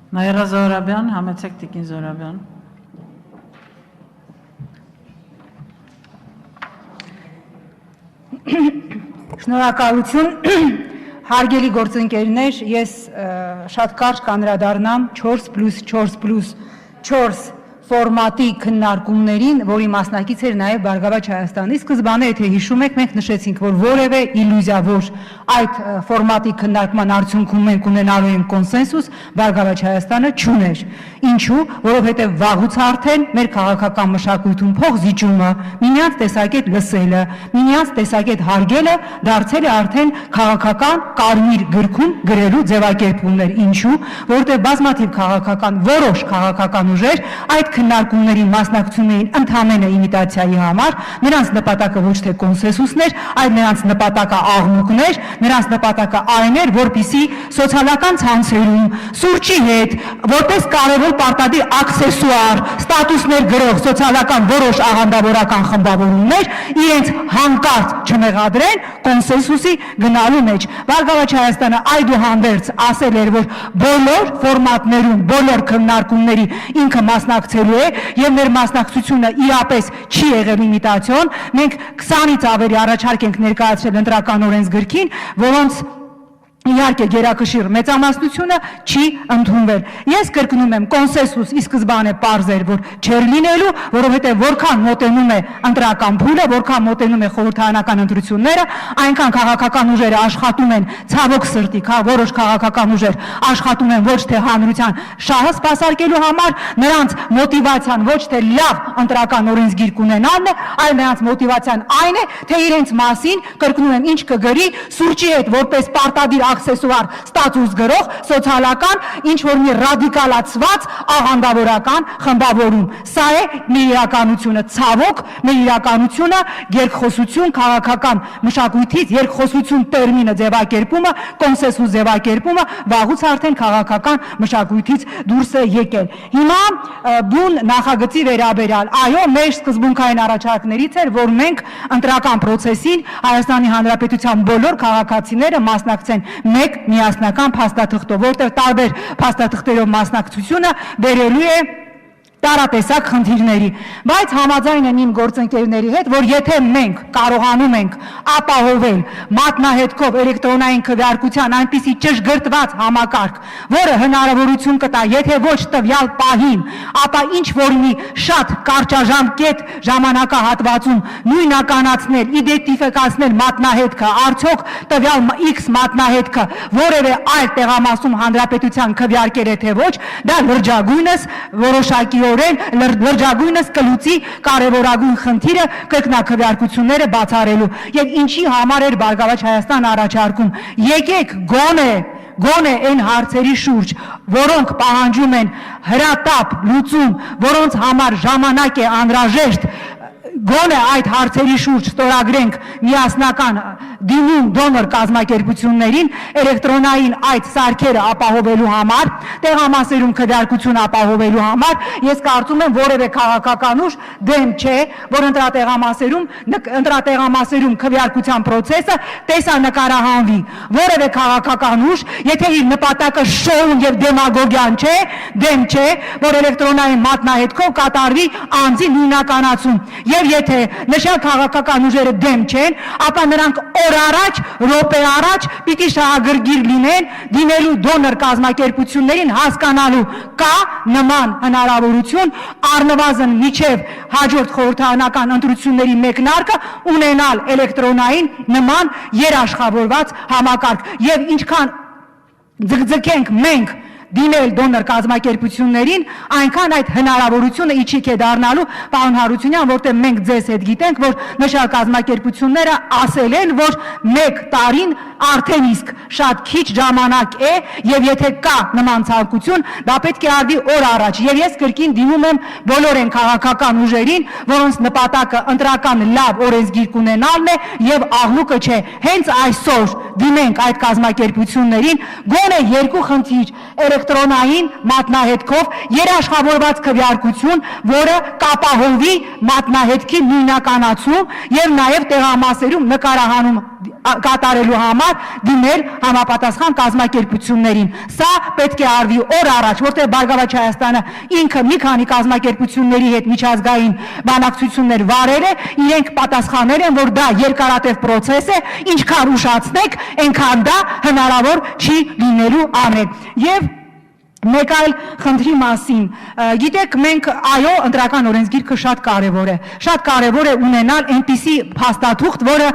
Նաիրա Զոհրաբյան, համեցեք Տիկին Զոհրաբյան։ Շնորհակալություն, հարգելի գործընկերներ, ես շատ կարճ կանրադառնամ 4+4+4 ֆորմատի քննարկումներին, որի մասնակից էր նաև Բարգավաճ Հայաստանի։ Սկզբանե, եթե հիշում եք, մենք նշեցինք, որ որևէ իլյուզիա, որ այդ ֆորմատի քննարկման արդյունքում մենք ունենալու ենք կոնսենսուս, Բարգավաճ Հայաստանը չուներ։ Ինչու՞, որովհետև վաղուց արդեն մեր քաղաքական մշակույթում փոխզիջումը, միմյանց տեսակետ լսելը, միմյանց տեսակետ հարգելը դարձել է արդեն քաղաքական կարմիր գրքում գրելու ձևակերպումներ։ Ինչու՞, որովհետև բազմաթիվ որոշ քաղաքական ուժեր այդ քննարկումներին մասնակցում էին ընդհանրապես իմիտացիայի համար, նրանց նպատակը ոչ թե կոնսենսուսն էր, այլ նրանց նպատակը աղմուկն էր, նրանց նպատակը այն էր, որպեսզի սոցիալական ցանցերում սուրճի հետ որպես կարևոր պարտադիր աքսեսուար ստատուսներ գրող սոցիալական որոշ աղանդավորական խմբավորումներ իրենց հանկարծ չմեղադրեն կոնսենսուսի գնալու մեջ։ Բարգավաճ Հայաստանը այդուհանդերձ ասել էր, որ բոլոր ֆորմատներում, բոլոր քննարկումների ինքը մասնակցելու է եւ մեր մասնակցությունը իրապես չի եղել իմիտացիոն։ Մենք 20-ից ավելի առաջարկ ենք ներկայացրել ընտրական օրենսգրքին, որոնց իհարկե գերակշիռ մեծամասնությունը չի ընդունվել։ Ես կրկնում եմ, կոնսենսուս ի սկզբանե պարզ էր, որ չէր լինելու, որովհետև որքան մոտենում է ընտրական փուլը, որքան մոտենում է խորհրդարանական ընտրությունները, այնքան քաղաքական ուժերը աշխատում են ցավոք սրտի, որոշ քաղաքական ուժեր աշխատում են ոչ թե հանրության շահը սպասարկելու համար, նրանց մոտիվացիան ոչ թե լավ ընտրական օրենսգիր կունենալն է, այլ նրանց մոտիվացիան այն է, թե իրենց մասին, կրկնում եմ, ինչ կգրի սուրճի հետ որպես պարտադիր աքսեսուար ստատուս գրող սոցիալական ինչ-որ մի ռադիկալացված աղանդավորական խմբավորում։ Սա է մեր իրականությունը, ցավոք մեր իրականությունը, երկխոսություն քաղաքական մշակույթից, երկխոսություն տերմինը ձևակերպումը, կոնսենսուս ձևակերպումը վաղուց արդեն քաղաքական մշակույթից դուրս է եկել։ Հիմա բուն նախագծի վերաբերյալ, այո, մեր սկզբունքային առաջարկներից էր, որ մենք ընտրական պրոցեսին Հայաստանի Հանրապետության բոլոր քաղաքացիները մասնակցեն մեկ միասնական փաստաթղթով, որտեղ տարբեր փաստաթղթերով մասնակցությունը բերելու է տարատեսակ խնդիրների, բայց համաձայն եմ իմ գործընկերների հետ, որ եթե մենք կարողանում ենք ապահովել մատնահետքով էլեկտրոնային քվեարկության այնպիսի ճշգրտված համակարգ, որը հնարավորություն կտա, եթե ոչ տվյալ պահին, ապա ինչ-որ մի շատ կարճաժամկետ ժամանակահատվածում նույնականացնել, իդենտիֆիկացնել մատնահետքը, արդյոք տվյալ X մատնահետքը որևէ այլ տեղամասում հանրապետության քվեարկել է թե ոչ, դա լրջագույնս որոշակի լրջագույնս կլուծի կարևորագույն խնդիրը կրկնակվեարկությունները բացառելու։ Եվ ինչի համար էր Բարգավաճ Հայաստան առաջարկում, եկեք գոնե այն հարցերի շուրջ, որոնք պահանջում են հրատապ լուծում, որոնց համար ժամանակ է անհրաժեշտ, գոնե այդ հարցերի շուրջ ստորագրենք միասնական դիմում դոնոր կազմակերպություններին էլեկտրոնային այդ սարքերը ապահովելու համար, տեղամասերում քվեարկություն ապահովելու համար, ես կարծում եմ որևէ քաղաքական ուժ դեմ չէ, որ ընտրատեղամասերում քվեարկության պրոցեսը տեսանկարահանվի։ Որևէ քաղաքական ուժ, եթե իր նպատակը շոուն եւ դեմագոգիան չէ, դեմ չէ, որ էլեկտրոնային մատնահետքով կատարվի անձի նույնականացում։ Եվ եթե նշյալ քաղաքական ուժերը դեմ չեն, ապա նրանք օր առաջ, րոպե առաջ պիտի շահագրգիռ լինեն դիմելու դոնոր կազմակերպություններին հասկանալու կա նման հնարավորություն առնվազն միջև հաջորդ խորհրդարանական ընտրությունների մեկնարկը ունենալ էլեկտրոնային նման երաշխավորված համակարգ։ Եվ ինչքան ձգձգենք մենք դիմել դոնոր կազմակերպություններին, այնքան այդ հնարավորությունը իջիկ է դառնալու, պարոն Հարությունյան, որտեղ մենք ձեզ հետ գիտենք, որ նշյալ կազմակերպությունները ասել են, որ մեկ տարին արդեն իսկ շատ քիչ ժամանակ է, եւ եթե կա նման ցանկություն, դա պետք է արվի օր առաջ։ Եվ ես կրկին դիմում եմ բոլոր այն քաղաքական ուժերին, որոնց նպատակը ընտրական լավ օրենսգիր կունենալն է եւ աղմուկը չէ։ Հենց այսօր դիմենք այդ կազմակերպություններին, գոնե երկու խնդիր էլեկտրոնային մատնահետքով երաշխավորված քվեարկություն, որը կապահովի մատնահետքի նույնականացում եւ նաեւ տեղամասերում նկարահանում կատարելու համար դիմել համապատասխան կազմակերպություններին։ Սա պետք է արվի օր առաջ, որտեղ Բարգավաճ Հայաստանը ինքը մի քանի կազմակերպությունների հետ միջազգային բանակցություններ վարել է, իրենք պատասխանել են, որ դա երկարատև process է, ինչքան ուշացնեք, այնքան դա հնարավոր չի լինելու անել։ Եվ մեկ այլ խնդրի մասին, գիտեք, մենք այո, ընտրական օրենսգիրքը շատ կարևոր է ունենալ այնպիսի փաստաթուղթ, որը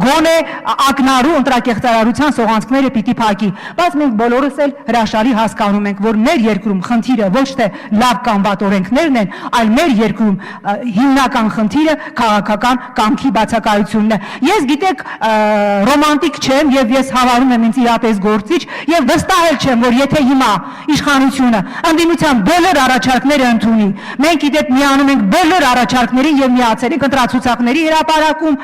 գոնե ակնառու ընտրակեղծարարության սողանցքները պիտի փակի, բայց մենք բոլորս էլ հրաշալի հասկանում ենք, որ մեր երկրում խնդիրը ոչ թե լավ կամ վատ օրենքներն են, այլ մեր երկրում հիմնական խնդիրը քաղաքական կամքի բացակայությունն է։ Ես գիտեք, ռոմանտիկ չեմ եւ ես հավարում եմ ինձ իրապես գործիչ եւ վստահ չեմ, որ եթե հիմա իշխանությունը ընդդիմության բոլոր առաջարկները ընդունի, մենք իդեպ միանում ենք բոլոր առաջարկներին եւ միացել ենք ընտրացուցակների հրապարակում,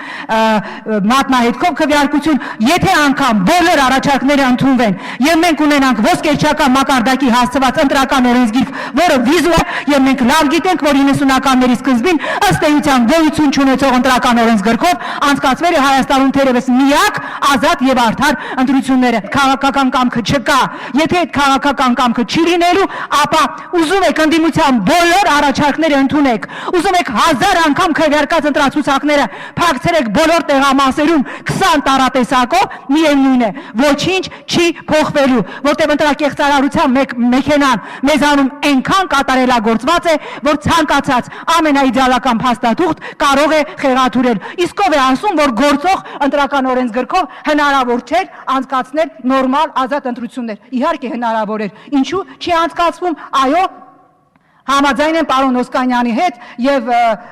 մատնահետքով քվեարկություն, եթե անգամ բոլոր առաջարկները ընդունվեն եւ մենք ունենանք ոսկերչական մակարդակի հասցված ընտրական օրենսգիր, որը վիզուալ եւ մենք լավ գիտենք, որ 90-ականների սկզբին ըստ էության գոյություն չունեցող ընտրական օրենսգրքով անցկացվել է Հայաստանում թերևս միակ ազատ եւ արդար ընտրությունները։ Քաղաքական կամքը չկա։ Եթե այդ քաղաքական կամքը չի լինելու, ապա ուզում եք ընդդիմության բոլոր առաջարկները ընդունեք, ուզում եք 1000 անգամ քվեարկած ընտրացուցակները փակցրեք բոլոր տեղամասերում 20 տարատեսակով, միևնույն է, ոչինչ չի փոխվելու, որտեղ ընտրակեղծարարության մեքենան մեզանում այնքան կատարելագործված է, որ ցանկացած ամենաիդեալական փաստաթուղթ կարող է խեղաթյուրել։ Իսկ ով է ասում, որ գործող ընտրական օրենսգրքով հնարավոր չէր անցկացնել նորմալ ազատ ընտրություններ։ Իհարկե հնարավոր էր։ Ինչու չի անցկացվում, այո, համաձայն եմ պարոն Օսկանյանի հետ եւ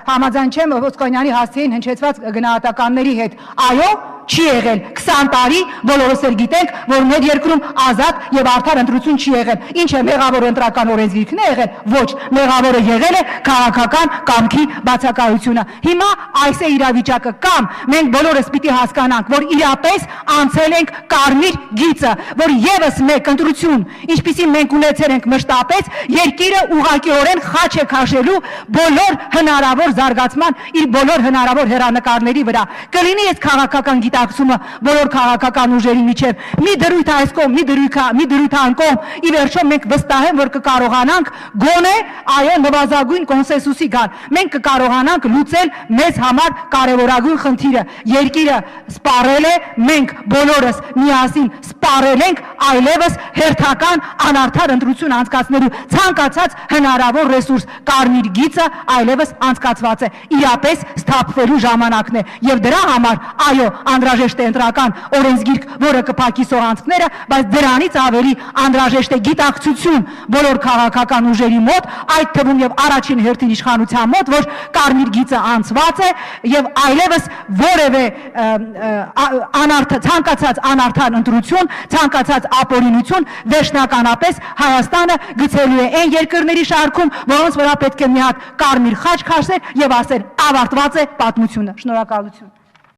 համաձայն չեմ Օսկանյանի հասցեին հնչեցված գնահատականների հետ, այո, չի եղել 20 տարի, բոլորս էլ գիտենք, որ մեր երկրում ազատ եւ արդար ընտրություն չի եղել։ Ինչ է մեղավոր ընտրական օրենսգիրքն է եղել։ Ոչ, մեղավորը եղել է քաղաքական կամքի բացակայությունը։ Հիմա այս է իրավիճակը, կամ մենք բոլորս պիտի հասկանանք, որ իրապես անցել ենք կարմիր գիծը, որ եւս մեկ ընտրություն, ինչպիսի մենք ունեցել ենք մշտապես, երկիրը ուղղակիորեն խաչ է քաշելու բոլոր հնարավոր զարգացման իր բոլոր հնարավոր հերանեկարների վրա։ Կլինի այս քաղաքական գիտակցումը բոլոր քաղաքական ուժերի միջև, մի դրույթ այս կողմ, մի դրույթ այն կողմ, ի վերջո մենք վստահ եմ, որ կկարողանանք գոնե այո նվազագույն կոնսենսուսի գալ։ Մենք կկարողանանք լուծել մեզ համար կարևորագույն խնդիրը։ Երկիրը սպառել է, մենք բոլորս միասին սպառել ենք այլևս հերթական անարդար ընտրություն անցկացնելու ցանկացած հնարավոր ռեսուրս։ Կարմիր գիծը այլևս անցկացված է, իրապես սթափվելու ժամանակն է եւ դրա համար այո անհրաժեշտ է ընտրական օրենսգիրք, որը կփակի սողանցքները, բայց դրանից ավելի անհրաժեշտ է գիտակցություն բոլոր քաղաքական ուժերի մոտ, այդ թվում եւ առաջին հերթին իշխանության մոտ, որ կարմիր գիծը անցված է եւ այլևս որևէ ցանկացած անարդար ընտրություն, ցանկացած ապօրինություն վերջնականապես Հայաստանը գցելու է այն երկրների շարքում, որոնց վրա պետք է մի հատ կարմիր խաչ քաշել եւ ասել ավարտված է պատմությունը։ Շնորհակալություն։